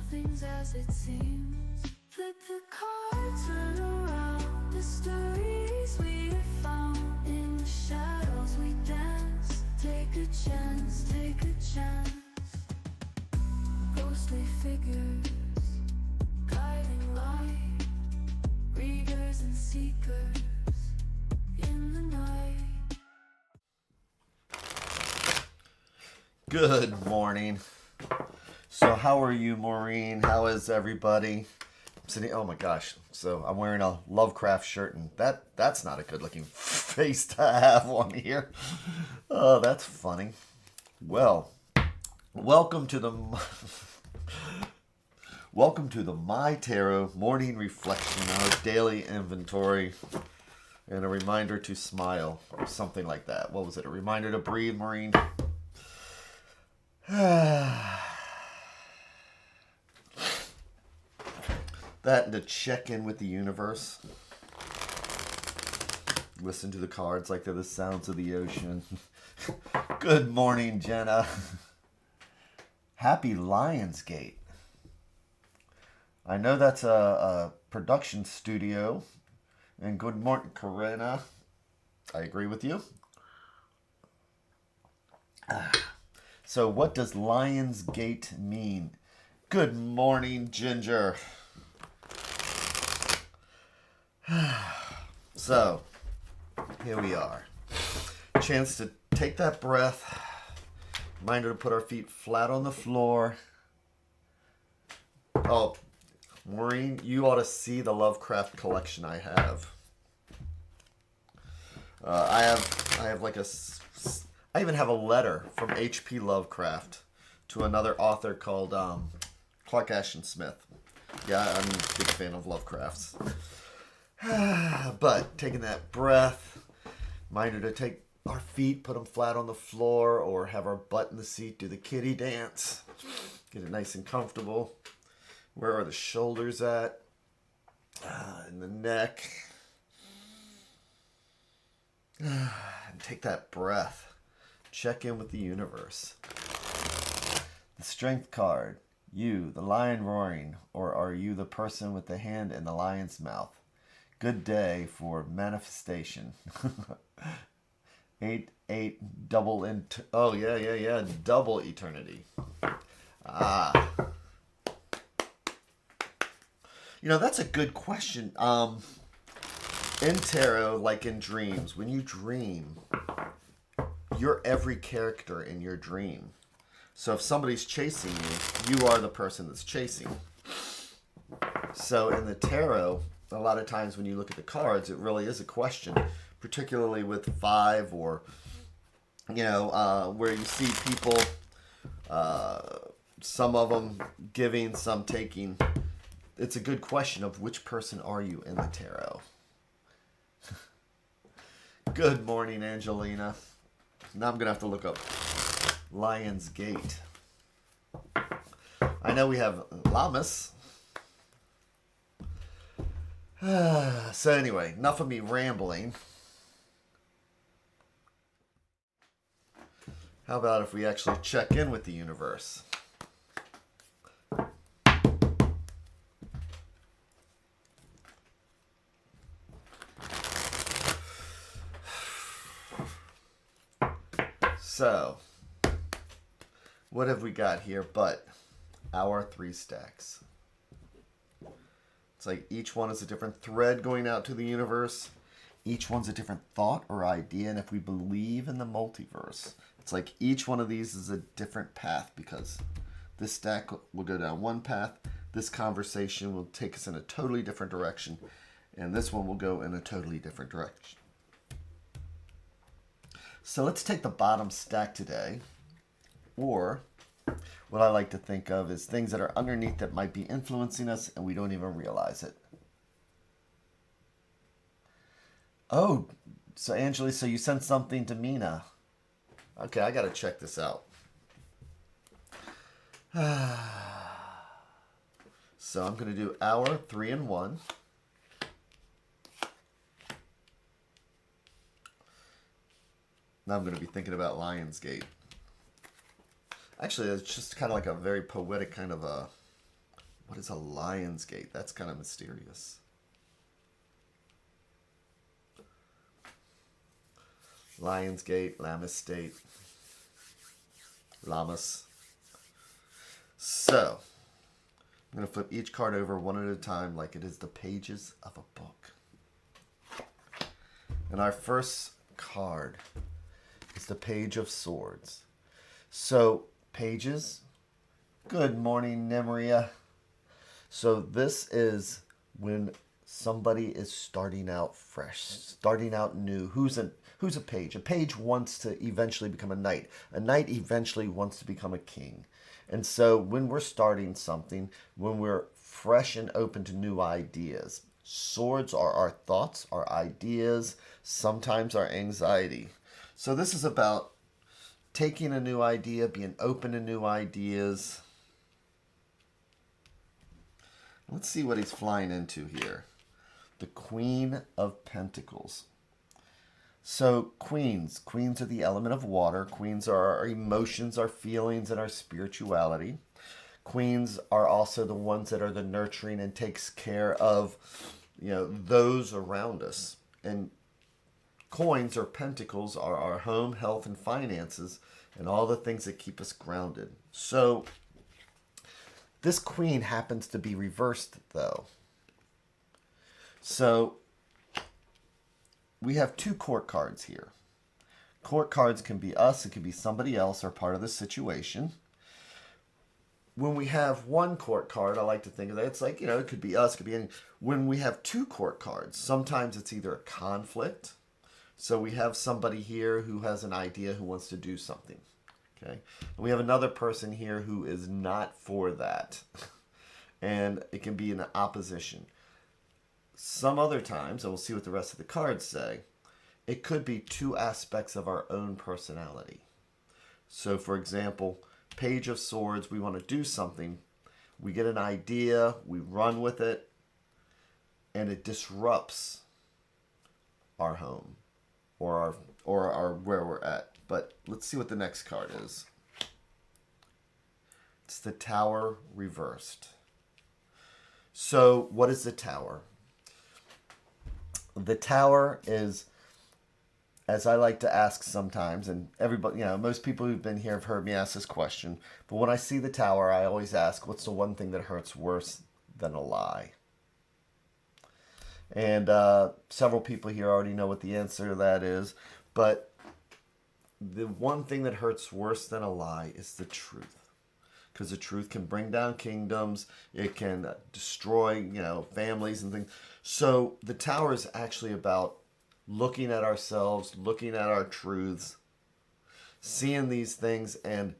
nothing's as it seems. Flip the cards, turn around. The stories we have found. In the shadows we dance. Take a chance, take a chance. Ghostly figures, guiding light. Readers and seekers in the night. Good morning. So how are you, Maureen? How is everybody? I'm sitting, oh my gosh. So I'm wearing a Lovecraft shirt, and that's not a good looking face to have on here. Oh, that's funny. Well, welcome to the My Tarot morning reflection, our daily inventory, and a reminder to smile, or something like that. What was it? A reminder to breathe, Maureen? That and to check in with the universe. Listen to the cards like they're the sounds of the ocean. Good morning, Jenna. Happy Lionsgate. I know that's a production studio. And good morning, Corinna. I agree with you. So what does Lionsgate mean? Good morning, Ginger. So, here we are. Chance to take that breath. Reminder to put our feet flat on the floor. Oh, Maureen, you ought to see the Lovecraft collection I have. I have like I even have a letter from H.P. Lovecraft to another author called Clark Ashton Smith. Yeah, I'm a big fan of Lovecraft's. But taking that breath, reminder to take our feet, put them flat on the floor, or have our butt in the seat, do the kitty dance. Get it nice and comfortable. Where are the shoulders at? And the neck. And take that breath. Check in with the universe. The Strength card. You, the lion roaring, or are you the person with the hand in the lion's mouth? Good day for manifestation. 8 double oh yeah, double eternity. Ah. You know, that's a good question. In tarot, like in dreams, when you dream, you're every character in your dream. So if somebody's chasing you, you are the person that's chasing. So in the tarot, a lot of times when you look at the cards, it really is a question, particularly with 5 or, you know, where you see people, some of them giving, some taking. It's a good question of which person are you in the tarot. Good morning, Angelina. Now I'm going to have to look up Lionsgate. I know we have Llamas. So anyway, enough of me rambling. How about if we actually check in with the universe? So, what have we got here but our 3 stacks? It's like each one is a different thread going out to the universe. Each one's a different thought or idea. And if we believe in the multiverse, it's like each one of these is a different path, because this stack will go down one path. This conversation will take us in a totally different direction. And this one will go in a totally different direction. So let's take the bottom stack today. Or what I like to think of is things that are underneath that might be influencing us and we don't even realize it. Oh, so Angeli, so you sent something to Mina. Okay, I got to check this out. So I'm going to do hour 3 and 1. Now I'm going to be thinking about Lionsgate. Actually, it's just kind of like a very poetic kind of a What is a lion's gate? That's kind of mysterious. Lion's gate, Lammas state, Lammas. So, I'm going to flip each card over one at a time like it is the pages of a book. And our first card is the Page of Swords. So, pages, good morning, Nemeria. So this is when somebody is starting out fresh, starting out new. Who's a page? A page wants to eventually become a knight. A knight eventually wants to become a king. And so when we're starting something, when we're fresh and open to new ideas, swords are our thoughts, our ideas, sometimes our anxiety. So this is about taking a new idea, being open to new ideas. Let's see what he's flying into here. The Queen of Pentacles. So queens are the element of water. Queens are our emotions, our feelings, and our spirituality. Queens are also the ones that are the nurturing and takes care of, those around us. And coins or pentacles are our home, health, and finances, and all the things that keep us grounded. So this queen happens to be reversed, though. So we have two court cards here. Court cards can be us, it can be somebody else or part of the situation. When we have one court card, I like to think of that, it's like, it could be us, it could be any. When we have two court cards, sometimes it's either a conflict. So we have somebody here who has an idea, who wants to do something. Okay. And we have another person here who is not for that. And it can be an opposition. Some other times, and we'll see what the rest of the cards say, it could be two aspects of our own personality. So for example, Page of Swords, we want to do something. We get an idea, we run with it, and it disrupts our home or our where we're at. But let's see what the next card is. It's the Tower reversed. So what is the Tower? The Tower is, as I like to ask sometimes, and everybody, most people who've been here have heard me ask this question, but when I see the Tower, I always ask, what's the one thing that hurts worse than a lie? And several people here already know what the answer to that is, but the one thing that hurts worse than a lie is the truth. Because the truth can bring down kingdoms, it can destroy, families and things. So the Tower is actually about looking at ourselves, looking at our truths, seeing these things and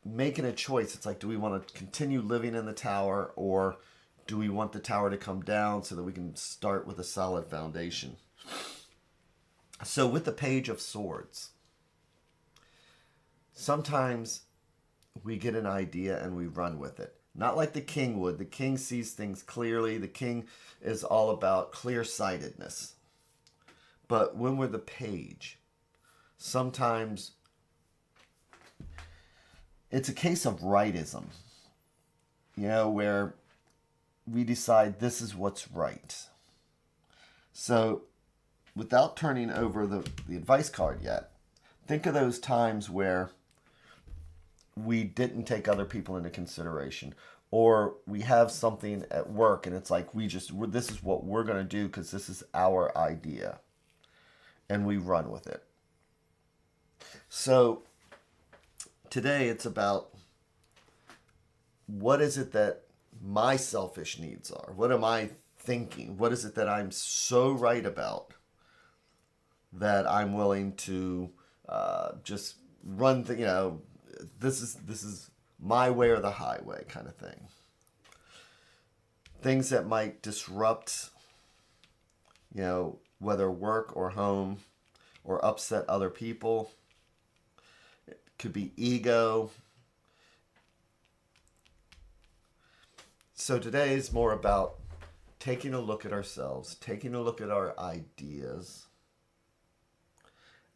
making a choice. It's like, do we want to continue living in the Tower, or do we want the Tower to come down so that we can start with a solid foundation? So with the Page of Swords, sometimes we get an idea and we run with it. Not like the king would. The king sees things clearly. The king is all about clear-sightedness. But when we're the page, sometimes it's a case of rightism, where we decide this is what's right. So without turning over the advice card yet, think of those times where we didn't take other people into consideration, or we have something at work and it's like this is what we're going to do because this is our idea, and we run with it. So today it's about, what is it that my selfish needs are? What am I thinking? What is it that I'm so right about that I'm willing to just run this is my way or the highway kind of thing. Things that might disrupt, whether work or home, or upset other people. It could be ego. So today is more about taking a look at ourselves, taking a look at our ideas,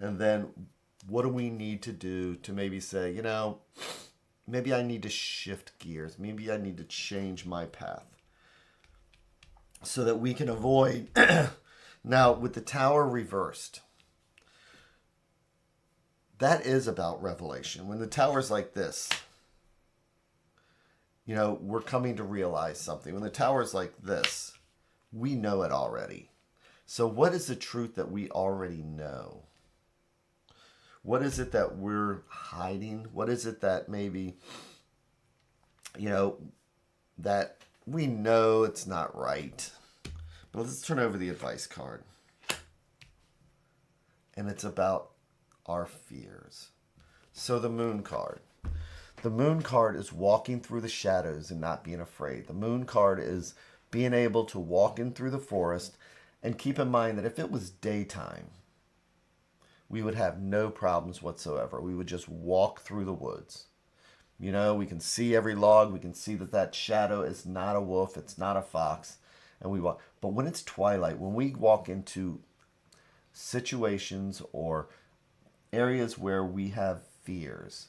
and then what do we need to do to maybe say, maybe I need to shift gears. Maybe I need to change my path so that we can avoid. Now, with the Tower reversed, that is about revelation. When the Tower's like this, you know, we're coming to realize something. When the Tower's like this, we know it already. So what is the truth that we already know? What is it that we're hiding? What is it that maybe, you know, that we know it's not right? But let's turn over the advice card. And it's about our fears. So the Moon card. The Moon card is walking through the shadows and not being afraid. The Moon card is being able to walk in through the forest, and keep in mind that if it was daytime, we would have no problems whatsoever. We would just walk through the woods. You know, we can see every log. We can see that that shadow is not a wolf. It's not a fox. And we walk. But when it's twilight, when we walk into situations or areas where we have fears,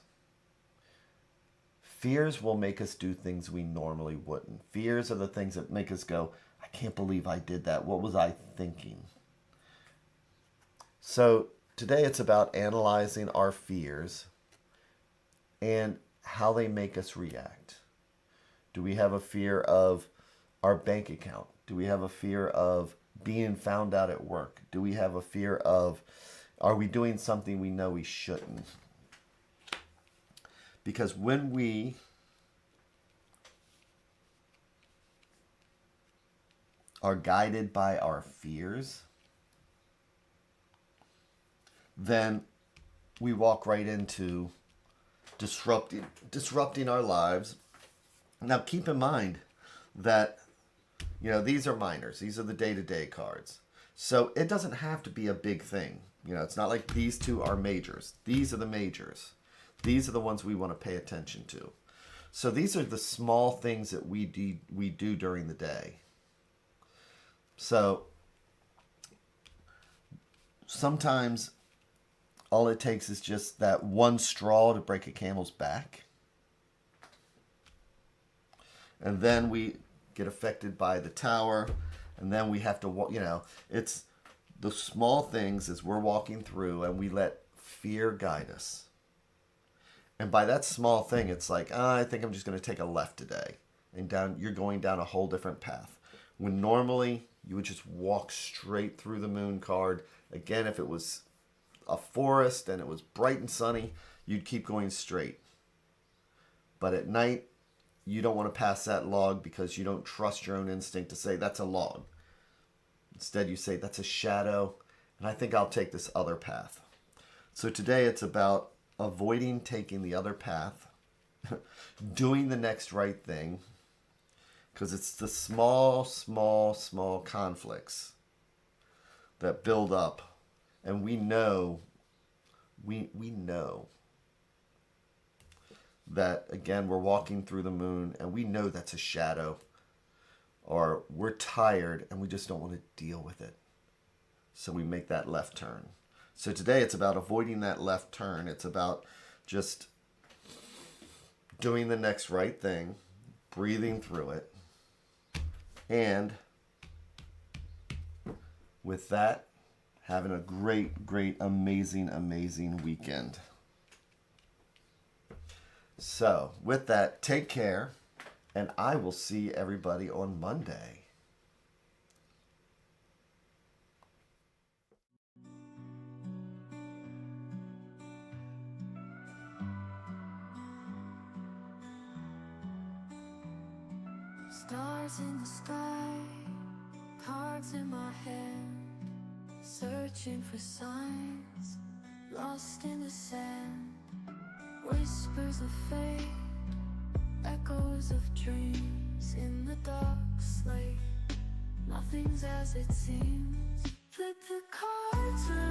fears will make us do things we normally wouldn't. Fears are the things that make us go, I can't believe I did that. What was I thinking? So today it's about analyzing our fears and how they make us react. Do we have a fear of our bank account? Do we have a fear of being found out at work? Do we have a fear of, are we doing something we know we shouldn't? Because when we are guided by our fears, then we walk right into disrupting our lives. Now keep in mind that, you know, these are minors. These are the day-to-day cards. So it doesn't have to be a big thing. You know, it's not like these two are majors. These are the majors. These are the ones we want to pay attention to. So these are the small things that we do during the day. So sometimes all it takes is just that one straw to break a camel's back. And then we get affected by the Tower. And then we have to, you know, it's the small things as we're walking through and we let fear guide us. And by that small thing, it's like, I think I'm just going to take a left today. And you're going down a whole different path. When normally you would just walk straight through the Moon card. Again, if it was a forest and it was bright and sunny, you'd keep going straight. But at night, you don't want to pass that log because you don't trust your own instinct to say that's a log. Instead, you say that's a shadow, and I think I'll take this other path. So today it's about avoiding taking the other path, doing the next right thing, because it's the small conflicts that build up, and we know that, again, we're walking through the moon and we know that's a shadow, or we're tired and we just don't want to deal with it. So we make that left turn. So today it's about avoiding that left turn. It's about just doing the next right thing, breathing through it. And with that, having a great, amazing weekend. So, with that, take care, and I will see everybody on Monday. Stars in the sky, cards in my hand, searching for signs, lost in the sand. Whispers of fate, echoes of dreams in the dark slate. Nothing's as it seems. Flip the cards around.